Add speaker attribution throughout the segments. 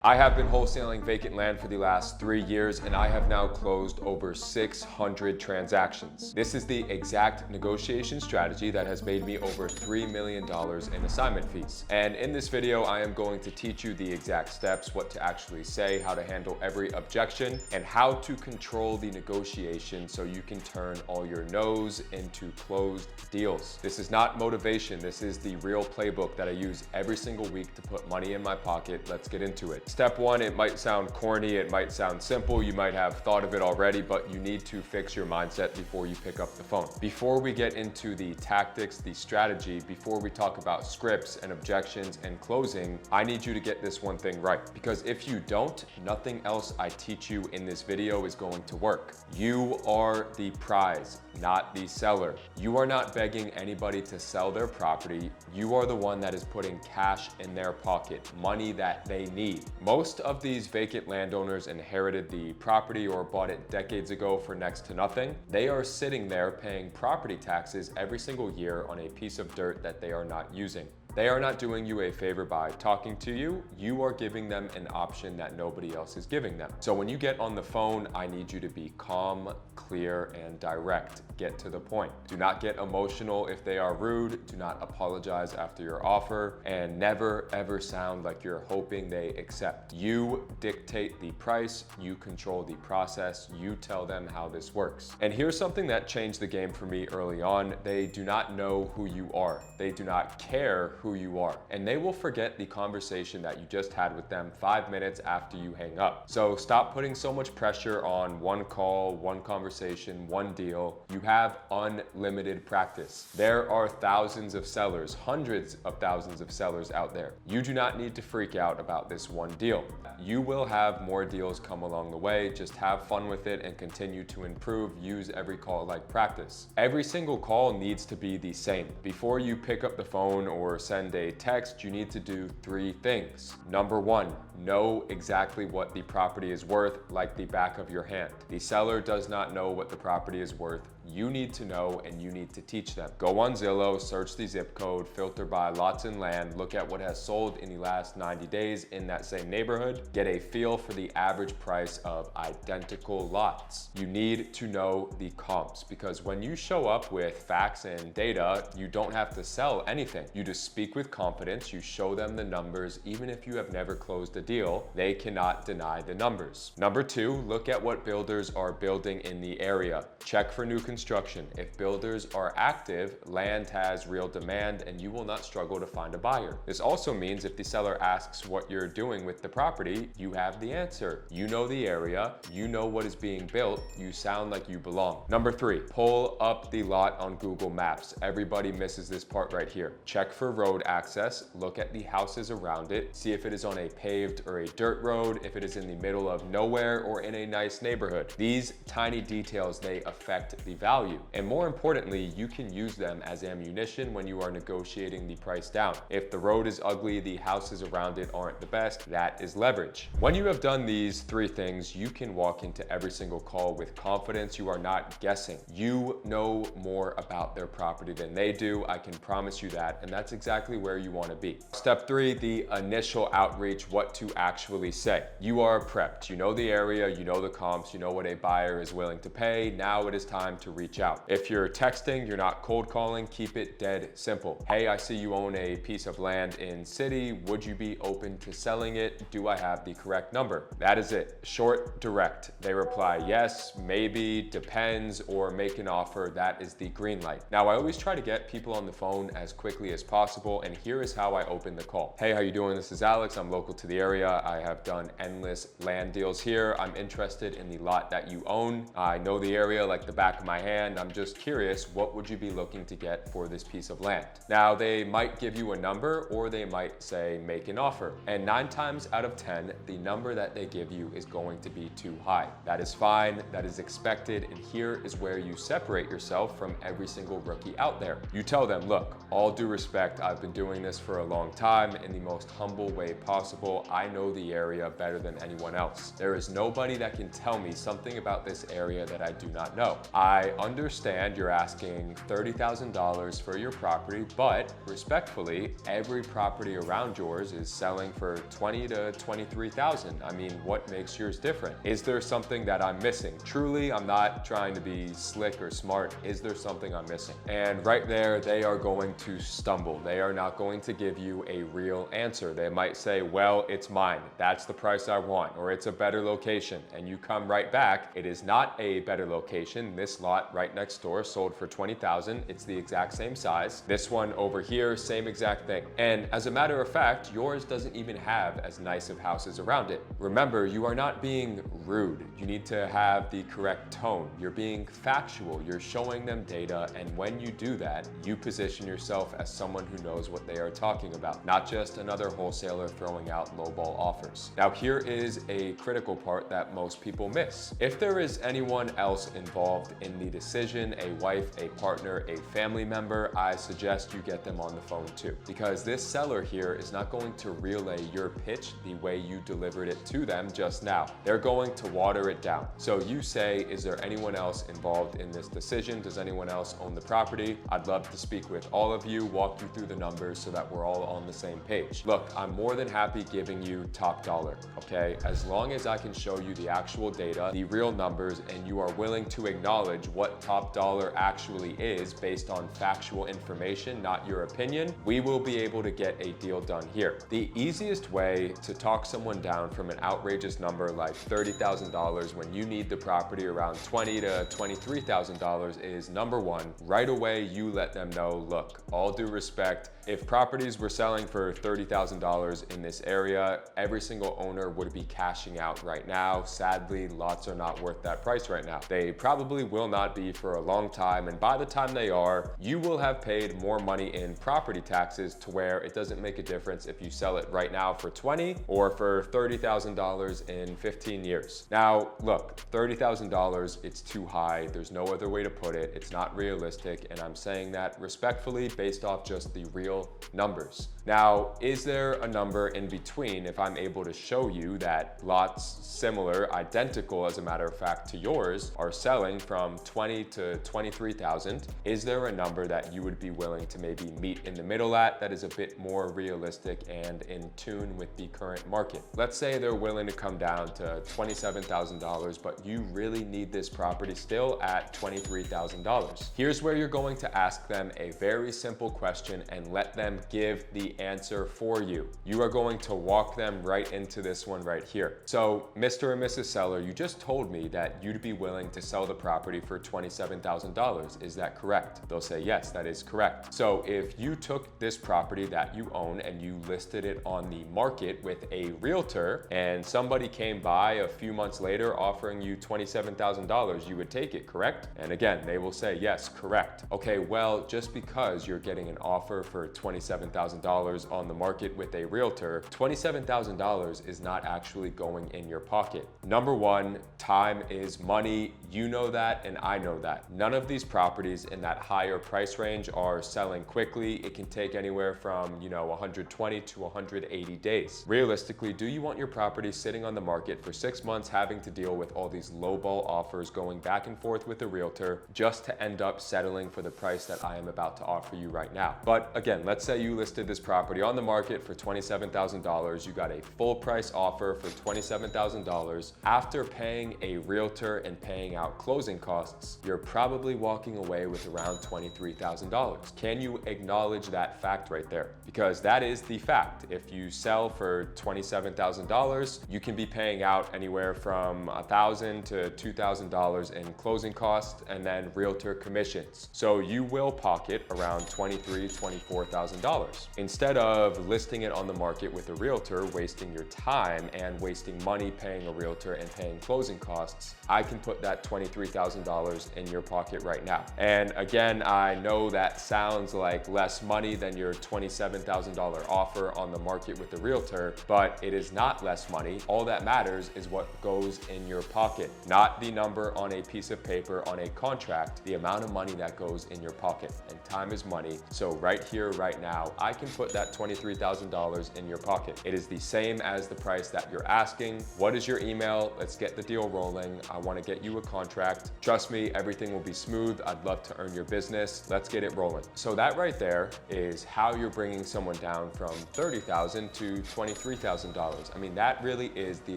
Speaker 1: I have been wholesaling vacant land for the last 3 years, and I have now closed over 600 transactions. This is the exact negotiation strategy that has made me over $3 million in assignment fees. And in this video, I am going to teach you the exact steps, what to actually say, how to handle every objection, and how to control the negotiation so you can turn all your no's into closed deals. This is not motivation. This is the real playbook that I use every single week to put money in my pocket. Let's get into it. Step one, it might sound corny, it might sound simple, you might have thought of it already, but you need to fix your mindset before you pick up the phone. Before we get into the tactics, the strategy, before we talk about scripts and objections and closing, I need you to get this one thing right. Because if you don't, nothing else I teach you in this video is going to work. You are the prize, not the seller. You are not begging anybody to sell their property. You are the one that is putting cash in their pocket, money that they need. Most of these vacant landowners inherited the property or bought it decades ago for next to nothing. They are sitting there paying property taxes every single year on a piece of dirt that they are not using. They are not doing you a favor by talking to you. You are giving them an option that nobody else is giving them. So when you get on the phone, I need you to be calm, clear, and direct. Get to the point. Do not get emotional if they are rude. Do not apologize after your offer, and never ever sound like you're hoping they accept. You dictate the price, you control the process, you tell them how this works. And here's something that changed the game for me early on. They do not know who you are. They do not care who you are, and they will forget the conversation that you just had with them 5 minutes after you hang up. So stop putting so much pressure on one call, one conversation, one deal. You have unlimited practice. There are thousands of sellers, hundreds of thousands of sellers out there. You do not need to freak out about this one deal. You will have more deals come along the way. Just have fun with it and continue to improve. Use every call like practice. Every single call needs to be the same. Before you pick up the phone or send a text, you need to do 3 things. Number 1, know exactly what the property is worth, like the back of your hand. The seller does not know what the property is worth. You need to know, and you need to teach them. Go on Zillow, search the zip code, filter by lots and land, look at what has sold in the last 90 days in that same neighborhood, get a feel for the average price of identical lots. You need to know the comps, because when you show up with facts and data, you don't have to sell anything. You just speak with confidence, you show them the numbers. Even if you have never closed a deal, they cannot deny the numbers. Number 2, look at what builders are building in the area. Check for new construction. If builders are active, land has real demand, and you will not struggle to find a buyer. This also means if the seller asks what you're doing with the property, you have the answer. You know the area, you know what is being built, you sound like you belong. Number 3, pull up the lot on Google Maps. Everybody misses this part right here. Check for road access, look at the houses around it, see if it is on a paved or a dirt road, if it is in the middle of nowhere or in a nice neighborhood. These tiny details, they affect the value. And more importantly, you can use them as ammunition when you are negotiating the price down. If the road is ugly, the houses around it aren't the best, that is leverage. When you have done these 3 things, you can walk into every single call with confidence. You are not guessing. You know more about their property than they do. I can promise you that, and that's exactly where you want to be. Step 3, the initial outreach, what to actually say. You are prepped. You know the area, you know the comps, you know what a buyer is willing to pay. Now it is time to reach out. If you're texting, you're not cold calling, keep it dead simple. Hey, I see you own a piece of land in city. Would you be open to selling it? Do I have the correct number? That is it. Short, direct. They reply yes, maybe, depends, or make an offer. That is the green light. Now, I always try to get people on the phone as quickly as possible, and here is how I open the call. Hey, how you doing? This is Alex. I'm local to the area. I have done endless land deals here. I'm interested in the lot that you own. I know the area like the back of my hand. I'm just curious, what would you be looking to get for this piece of land? Now, they might give you a number, or they might say make an offer. And 9 times out of 10, the number that they give you is going to be too high. That is fine. That is expected. And here is where you separate yourself from every single rookie out there. You tell them, look, all due respect, I've been doing this for a long time in the most humble way possible. I know the area better than anyone else. There is nobody that can tell me something about this area that I do not know. I I understand you're asking $30,000 for your property, but respectfully, every property around yours is selling for $20,000 to $23,000. I mean, what makes yours different? Is there something that I'm missing? Truly, I'm not trying to be slick or smart. Is there something I'm missing? And right there, they are going to stumble. They are not going to give you a real answer. They might say, well, it's mine. That's the price I want, or it's a better location. And you come right back, it is not a better location. This lot right next door sold for $20,000. It's the exact same size. This one over here, same exact thing. And as a matter of fact, yours doesn't even have as nice of houses around it. Remember, you are not being rude. You need to have the correct tone. You're being factual. You're showing them data. And when you do that, you position yourself as someone who knows what they are talking about, not just another wholesaler throwing out lowball offers. Now, here is a critical part that most people miss. If there is anyone else involved in the decision, a wife, a partner, a family member, I suggest you get them on the phone too, because this seller here is not going to relay your pitch the way you delivered it to them just now. They're going to water it down. So you say, is there anyone else involved in this decision? Does anyone else own the property? I'd love to speak with all of you, walk you through the numbers so that we're all on the same page. Look, I'm more than happy giving you top dollar, okay? As long as I can show you the actual data, the real numbers, and you are willing to acknowledge what top dollar actually is based on factual information, not your opinion, we will be able to get a deal done here. The easiest way to talk someone down from an outrageous number like $30,000 when you need the property around $20,000 to $23,000 is, number one, right away you let them know, look, all due respect, if properties were selling for $30,000 in this area, every single owner would be cashing out right now. Sadly, lots are not worth that price right now. They probably will not be for a long time, and by the time they are, you will have paid more money in property taxes to where it doesn't make a difference if you sell it right now for $20,000 or for $30,000 in 15 years. Now, look, $30,000, it's too high. There's no other way to put it. It's not realistic, and I'm saying that respectfully based off just the real numbers. Now, is there a number in between if I'm able to show you that lots similar, identical as a matter of fact to yours, are selling from $20,000 to $23,000? Is there a number that you would be willing to maybe meet in the middle at that is a bit more realistic and in tune with the current market? Let's say they're willing to come down to $27,000, but you really need this property still at $23,000. Here's where you're going to ask them a very simple question and let them give the answer for you. You are going to walk them right into this one right here. So, Mr. and Mrs. Seller, you just told me that you'd be willing to sell the property for $27,000. Is that correct? They'll say, yes, that is correct. So if you took this property that you own and you listed it on the market with a realtor and somebody came by a few months later offering you $27,000, you would take it, correct? And again, they will say, yes, correct. Okay, well, just because you're getting an offer for $27,000 on the market with a realtor, $27,000 is not actually going in your pocket. Number one, time is money. You know that, and I know that. None of these properties in that higher price range are selling quickly. It can take anywhere from, 120 to 180 days. Realistically, do you want your property sitting on the market for 6 months having to deal with all these lowball offers going back and forth with the realtor just to end up settling for the price that I am about to offer you right now? But again, let's say you listed this property on the market for $27,000. You got a full price offer for $27,000. After paying a realtor and paying out closing costs, you're probably walking away with around $23,000. Can you acknowledge that fact right there? Because that is the fact. If you sell for $27,000, you can be paying out anywhere from $1,000 to $2,000 in closing costs and then realtor commissions. So you will pocket around $23,000, $24,000. Instead of listing it on the market with a realtor, wasting your time and wasting money paying a realtor and paying closing costs, I can put that $23,000 in your pocket right now. And again, I know that sounds like less money than your $27,000 offer on the market with the realtor, but it is not less money. All that matters is what goes in your pocket, not the number on a piece of paper on a contract, the amount of money that goes in your pocket. And time is money. So right here, right now, I can put that $23,000 in your pocket. It is the same as the price that you're asking. What is your email? Let's get the deal rolling. I want to get you a contract. Trust me, me, everything will be smooth. I'd love to earn your business. Let's get it rolling. So that right there is how you're bringing someone down from $30,000 to $23,000. I mean, that really is the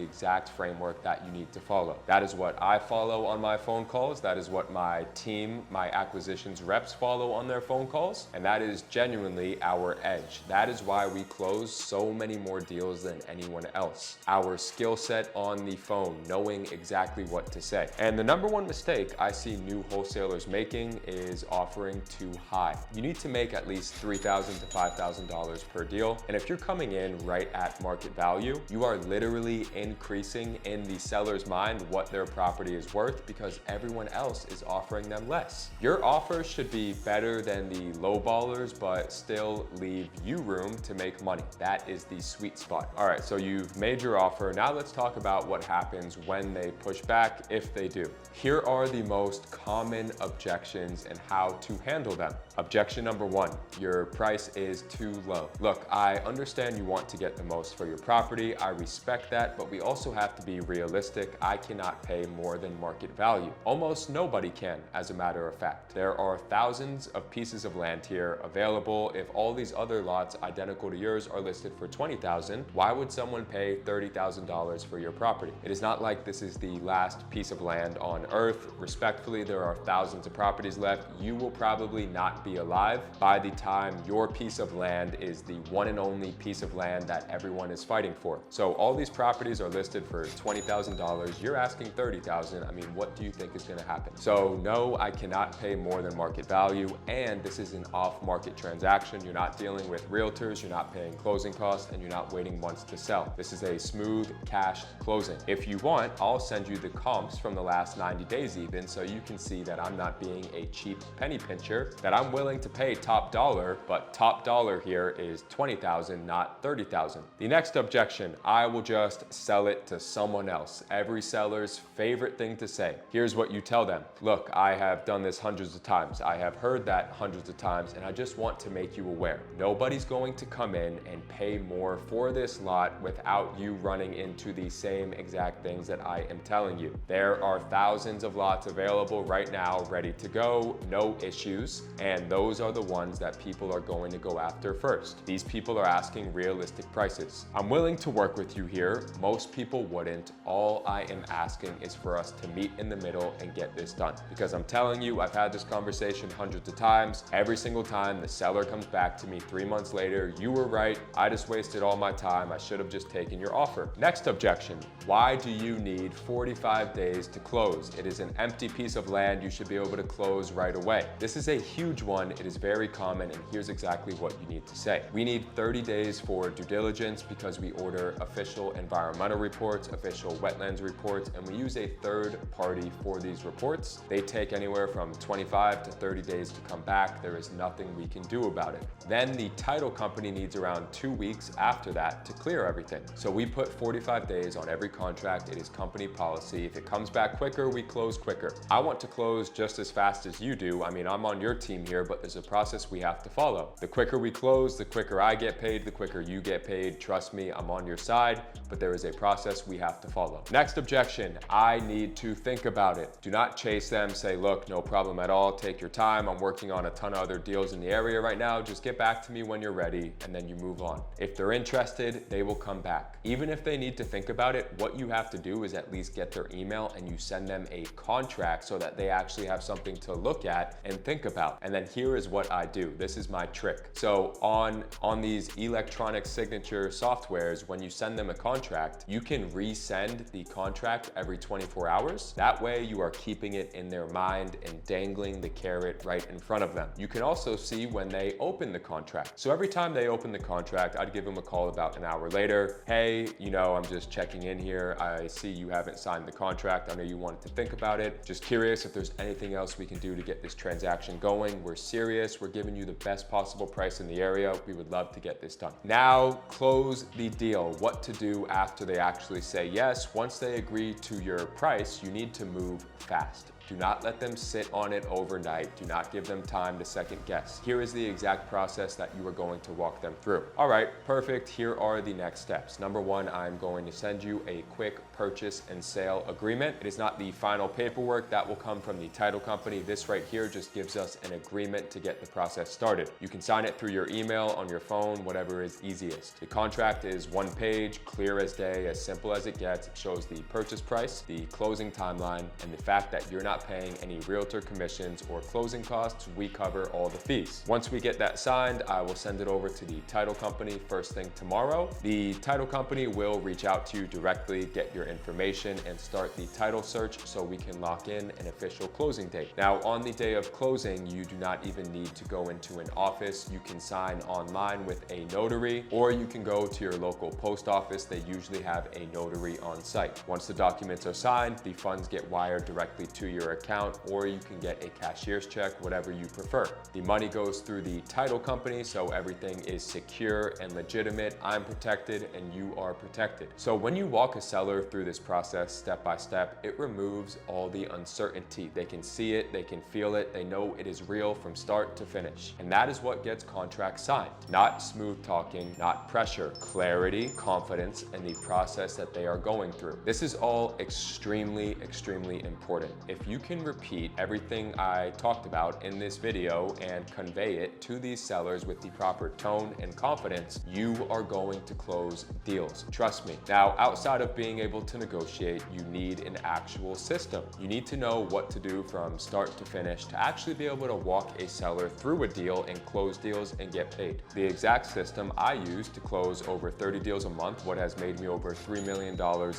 Speaker 1: exact framework that you need to follow. That is what I follow on my phone calls. That is what my team, my acquisitions reps follow on their phone calls. And that is genuinely our edge. That is why we close so many more deals than anyone else. Our skill set on the phone, knowing exactly what to say. And the number one mistake I see new wholesalers making is offering too high. You need to make at least $3,000 to $5,000 per deal. And if you're coming in right at market value, you are literally increasing in the seller's mind what their property is worth because everyone else is offering them less. Your offer should be better than the low ballers, but still leave you room to make money. That is the sweet spot. All right, so you've made your offer. Now let's talk about what happens when they push back, if they do. Here are the most common objections and how to handle them. Objection number one, your price is too low. Look, I understand you want to get the most for your property. I respect that, but we also have to be realistic. I cannot pay more than market value. Almost nobody can, as a matter of fact. There are thousands of pieces of land here available. If all these other lots identical to yours are listed for $20,000, why would someone pay $30,000 for your property? It is not like this is the last piece of land on earth. Respectfully, there are thousands of properties left. You will probably not be alive by the time your piece of land is the one and only piece of land that everyone is fighting for. So all these properties are listed for $20,000. You're asking $30,000. I mean, what do you think is going to happen? So no, I cannot pay more than market value. And this is an off-market transaction. You're not dealing with realtors. You're not paying closing costs, and you're not waiting months to sell. This is a smooth cash closing. If you want, I'll send you the comps from the last 90 days even, so you can see that I'm not being a cheap penny pincher, that I'm willing to pay top dollar, but top dollar here is $20,000, not $30,000. The next objection, I will just sell it to someone else. Every seller's favorite thing to say. Here's what you tell them. Look, I have done this hundreds of times. I have heard that hundreds of times, and I just want to make you aware. Nobody's going to come in and pay more for this lot without you running into the same exact things that I am telling you. There are thousands of lots available right now, ready to go, no issues, and those are the ones that people are going to go after first. These people are asking realistic prices. I'm willing to work with you here. Most people wouldn't. All I am asking is for us to meet in the middle and get this done. Because I'm telling you, I've had this conversation hundreds of times. Every single time the seller comes back to me 3 months later, you were right. I just wasted all my time. I should have just taken your offer. Next objection, why do you need 45 days to close? It is an empty piece of land. You should be able to close right away. This is a huge one. It is very common, and here's exactly what you need to say. We need 30 days for due diligence because we order official environmental reports, official wetlands reports, and we use a third party for these reports. They take anywhere from 25 to 30 days to come back. There is nothing we can do about it. Then the title company needs around 2 weeks after that to clear everything. So we put 45 days on every contract. It is company policy. If it comes back quicker, we close quicker. I want to close just as fast as you do. I mean, I'm on your team here, but there's a process we have to follow. The quicker we close, the quicker I get paid, the quicker you get paid. Trust me, I'm on your side, but there is a process we have to follow. Next objection, I need to think about it. Do not chase them. Say, look, no problem at all. Take your time. I'm working on a ton of other deals in the area right now. Just get back to me when you're ready, and then you move on. If they're interested, they will come back. Even if they need to think about it, what you have to do is at least get their email and you send them a contract so that they actually have something to look at and think about. And then here is what I do. This is my trick. So on these electronic signature softwares, when you send them a contract, you can resend the contract every 24 hours. That way you are keeping it in their mind and dangling the carrot right in front of them. You can also see when they open the contract. So every time they open the contract, I'd give them a call about an hour later. Hey, I'm just checking in here. I see you haven't signed the contract. I know you wanted to think about it. Just curious if there's anything else we can do to get this transaction going. We're serious. We're giving you the best possible price in the area. We would love to get this done. Now, close the deal. What to do after they actually say yes. Once they agree to your price, you need to move fast. Do not let them sit on it overnight. Do not give them time to second guess. Here is the exact process that you are going to walk them through. All right, perfect. Here are the next steps. Number one, I'm going to send you a quick purchase and sale agreement. It is not the final paperwork. That will come from the title company. This right here just gives us an agreement to get the process started. You can sign it through your email, on your phone, whatever is easiest. The contract is one page, clear as day, as simple as it gets. It shows the purchase price, the closing timeline, and the fact that you're not paying any realtor commissions or closing costs. We cover all the fees. Once we get that signed, I will send it over to the title company first thing tomorrow. The title company will reach out to you directly, get your information, and start the title search so we can lock in an official closing date. Now, on the day of closing, you do not even need to go into an office. You can sign online with a notary, or you can go to your local post office. They usually have a notary on site. Once the documents are signed, the funds get wired directly to your account, or you can get a cashier's check, whatever you prefer. The money goes through the title company, so everything is secure and legitimate. I'm protected and you are protected. So when you walk a seller through this process step by step, it removes all the uncertainty. They can see it, they can feel it, they know it is real from start to finish. And that is what gets contracts signed. Not smooth talking, not pressure, clarity, confidence, and the process that they are going through. This is all extremely, extremely important. If you can repeat everything I talked about in this video and convey it to these sellers with the proper tone and confidence, you are going to close deals. Trust me. Now, outside of being able to negotiate, you need an actual system. You need to know what to do from start to finish to actually be able to walk a seller through a deal and close deals and get paid. The exact system I use to close over 30 deals a month, what has made me over $3 million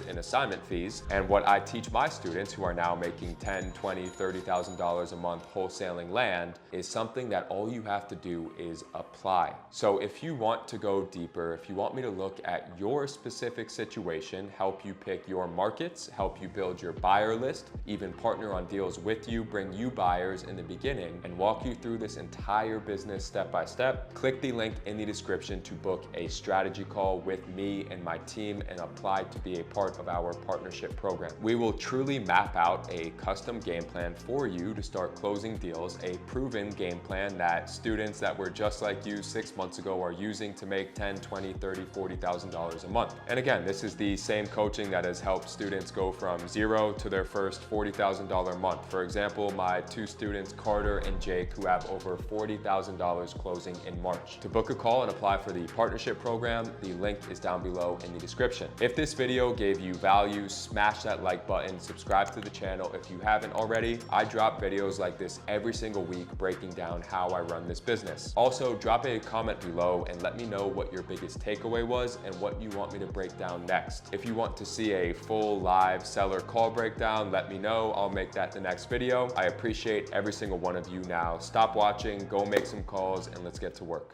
Speaker 1: in assignment fees, and what I teach my students who are now making $10,000, $20,000, $30,000 a month wholesaling land, is something that all you have to do is apply. So if you want to go deeper, if you want me to look at your specific situation, help you pick your markets, help you build your buyer list, even partner on deals with you, bring you buyers in the beginning, and walk you through this entire business step by step, click the link in the description to book a strategy call with me and my team and apply to be a part of our partnership program. We will truly map out a custom game plan for you to start closing deals, a proven game plan that students that were just like you 6 months ago are using to make $10,000, $20,000, $30,000, $40,000 a month. And again, this is the same coaching that has helped students go from zero to their first $40,000 month. For example, my two students, Carter and Jake, who have over $40,000 closing in March. To book a call and apply for the partnership program, the link is down below in the description. If this video gave you value, smash that like button, subscribe to the channel if you haven't already. I drop videos like this every single week breaking down how I run this business. Also, drop a comment below and let me know what your biggest takeaway was and what you want me to break down next. If you want to see a full live seller call breakdown, let me know. I'll make that the next video. I appreciate every single one of you now. Stop watching, go make some calls, and let's get to work.